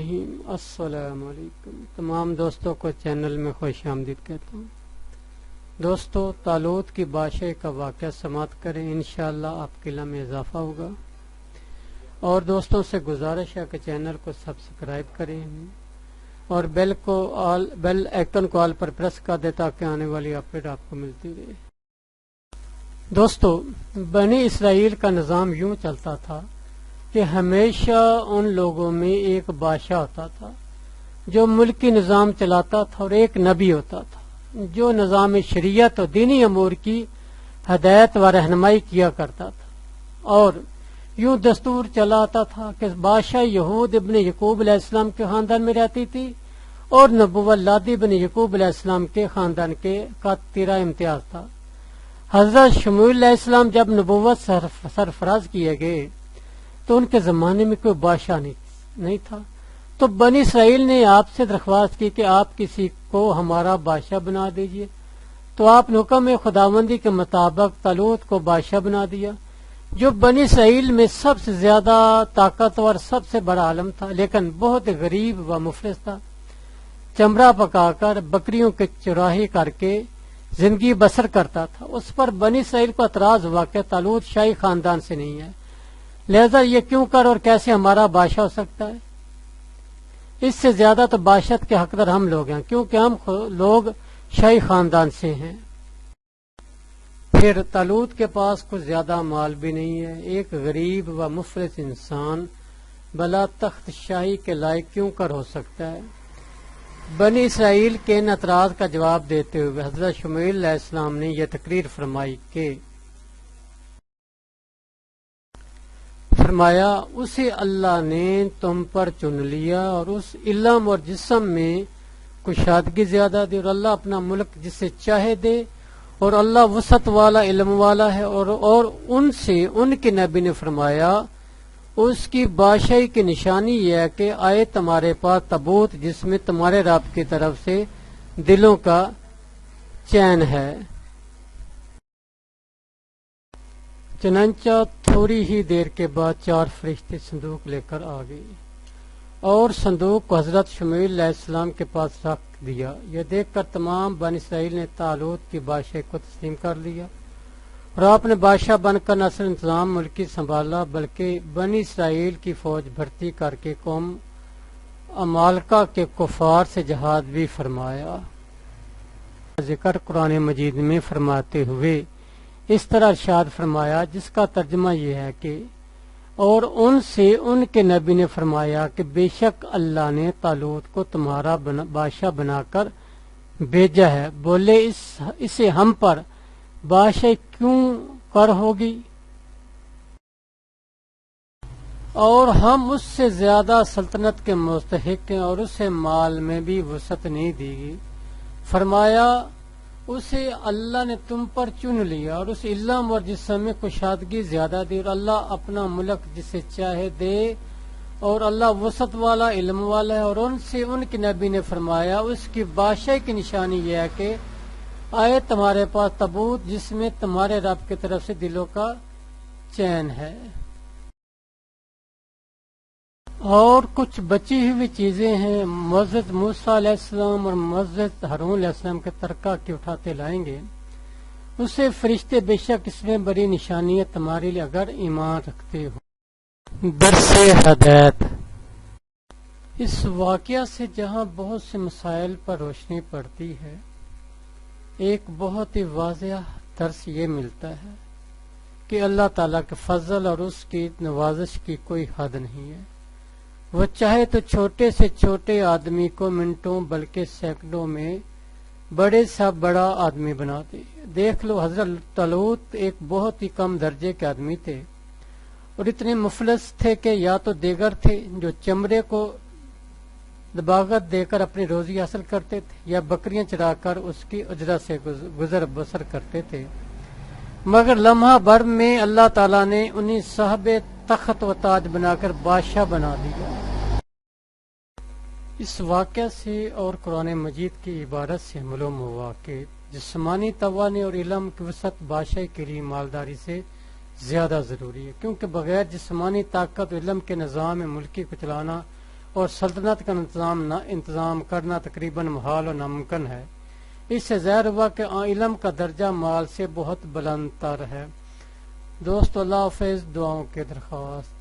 الرحیم۔ السلام علیکم۔ تمام دوستوں کو چینل میں خوش آمدید کہتا ہوں۔ دوستو، طالوت کی بادشاہی کا واقعہ سماعت کریں، انشاءاللہ آپ کے علم میں اضافہ ہوگا۔ اور دوستوں سے گزارش ہے کہ چینل کو سبسکرائب کریں اور بیل آئیکن کو آل پر پریس کر دیں تاکہ آنے والی اپڈیٹ آپ کو ملتی رہے۔ دوستو، بنی اسرائیل کا نظام یوں چلتا تھا کہ ہمیشہ ان لوگوں میں ایک بادشاہ ہوتا تھا جو ملکی نظام چلاتا تھا، اور ایک نبی ہوتا تھا جو نظام شریعت اور دینی امور کی ہدایت و رہنمائی کیا کرتا تھا۔ اور یوں دستور چلا آتا تھا کہ بادشاہ یہود ابن یعقوب علیہ السلام کے خاندان میں رہتی تھی، اور نبوت لادی ابن یعقوب علیہ السلام کے خاندان کا تیرا امتیاز تھا۔ حضرت شموئیل علیہ السلام جب نبوت سرفراز کیے گئے تو ان کے زمانے میں کوئی بادشاہ نہیں تھا، تو بنی اسرائیل نے آپ سے درخواست کی کہ آپ کسی کو ہمارا بادشاہ بنا دیجئے۔ تو آپ نے حکم خداوندی کے مطابق طالوت کو بادشاہ بنا دیا، جو بنی اسرائیل میں سب سے زیادہ طاقتور، سب سے بڑا عالم تھا، لیکن بہت غریب و مفلس تھا۔ چمڑا پکا کر، بکریوں کے چراہی کر کے زندگی بسر کرتا تھا۔ اس پر بنی اسرائیل کو اعتراض ہوا کہ طالوت شاہی خاندان سے نہیں ہے، لہذا یہ کیوں کر اور کیسے ہمارا بادشاہ ہو سکتا ہے؟ اس سے زیادہ تو بادشاہت کے حقدار ہم لوگ ہیں، کیونکہ ہم لوگ شاہی خاندان سے ہیں۔ پھر طالوت کے پاس کچھ زیادہ مال بھی نہیں ہے، ایک غریب و مفلس انسان بلا تخت شاہی کے لائق کیوں کر ہو سکتا ہے؟ بنی اسرائیل کے ان اعتراض کا جواب دیتے ہوئے حضرت شموئیل علیہ السلام نے یہ تقریر فرمائی کہ فرمایا اسے اللہ نے تم پر چن لیا اور اس علم اور جسم میں کشادگی زیادہ دی، اور اللہ اپنا ملک جسے چاہے دے، اور اللہ وسعت والا علم والا ہے۔ اور ان کے نبی نے فرمایا اس کی بادشاہی کی نشانی یہ ہے کہ آئے تمہارے پاس تابوت جس میں تمہارے رب کی طرف سے دلوں کا چین ہے۔ چنانچہ تھوڑی ہی دیر کے بعد 4 فرشتے صندوق لے کر آ گئے اور صندوق کو حضرت شموئیل علیہ السلام کے پاس رکھ دیا۔ یہ دیکھ کر تمام بنی اسرائیل نے طالوت کی بادشاہی کو تسلیم کر لیا، اور آپ نے بادشاہ بن کر نہ صرف انتظام ملکی سنبھالا بلکہ بنی اسرائیل کی فوج بھرتی کر کے قوم عمالقہ کے کفار سے جہاد بھی فرمایا۔ ذکر قرآن مجید میں فرماتے ہوئے اس طرح ارشاد فرمایا، جس کا ترجمہ یہ ہے کہ اور ان سے ان کے نبی نے فرمایا کہ بے شک اللہ نے طالوت کو تمہارا بادشاہ بنا کر بھیجا ہے۔ بولے اسے ہم پر بادشاہ کیوں کر ہوگی، اور ہم اس سے زیادہ سلطنت کے مستحق ہیں، اور اسے مال میں بھی وسعت نہیں دی گئی۔ فرمایا اسے اللہ نے تم پر چن لیا اور اس علم اور جسم میں کشادگی زیادہ دی، اور اللہ اپنا ملک جسے چاہے دے، اور اللہ وسعت والا علم والا ہے۔ اور ان کے نبی نے فرمایا اس کی بادشاہی کی نشانی یہ ہے کہ آئے تمہارے پاس تابوت جس میں تمہارے رب کی طرف سے دلوں کا چین ہے، اور کچھ بچی ہوئی چیزیں ہیں معزز موسیٰ علیہ السلام اور معزز ہارون علیہ السلام کے ترکہ کے اٹھاتے لائیں گے، اسے فرشتے بے شک اس میں بڑی نشانی ہے تمہارے لیے اگر ایمان رکھتے ہو۔ درس ہدایت۔ اس واقعہ سے جہاں بہت سے مسائل پر روشنی پڑتی ہے، ایک بہت ہی واضح درس یہ ملتا ہے کہ اللہ تعالیٰ کے فضل اور اس کی نوازش کی کوئی حد نہیں ہے۔ وہ چاہے تو چھوٹے سے چھوٹے آدمی کو منٹوں بلکہ سیکنڈوں میں بڑے سے بڑا آدمی بنا دے۔ دیکھ لو، حضرت طالوت ایک بہت ہی کم درجے کے آدمی تھے، اور اتنے مفلس تھے کہ یا تو دیگر تھے جو چمڑے کو دباغت دے کر اپنی روزی حاصل کرتے تھے، یا بکریاں چرا کر اس کی اجرت سے گزر بسر کرتے تھے، مگر لمحہ بھر میں اللہ تعالیٰ نے انہیں صاحب تخت و تاج بنا کر بادشاہ بنا دیا۔ اس واقعہ سے اور قرآن مجید کی عبارت سے معلوم ہوا کہ جسمانی توانائی اور علم کی وسعت بادشاہی کے لیے مالداری سے زیادہ ضروری ہے، کیونکہ بغیر جسمانی طاقت و علم کے نظام ملکی کو چلانا اور سلطنت کا انتظام کرنا تقریباً محال و ناممکن ہے۔ اس سے ظاہر ہوا کہ علم کا درجہ مال سے بہت بلند تر ہے۔ دوستو اللہ حافظ، دعاؤں کی درخواست۔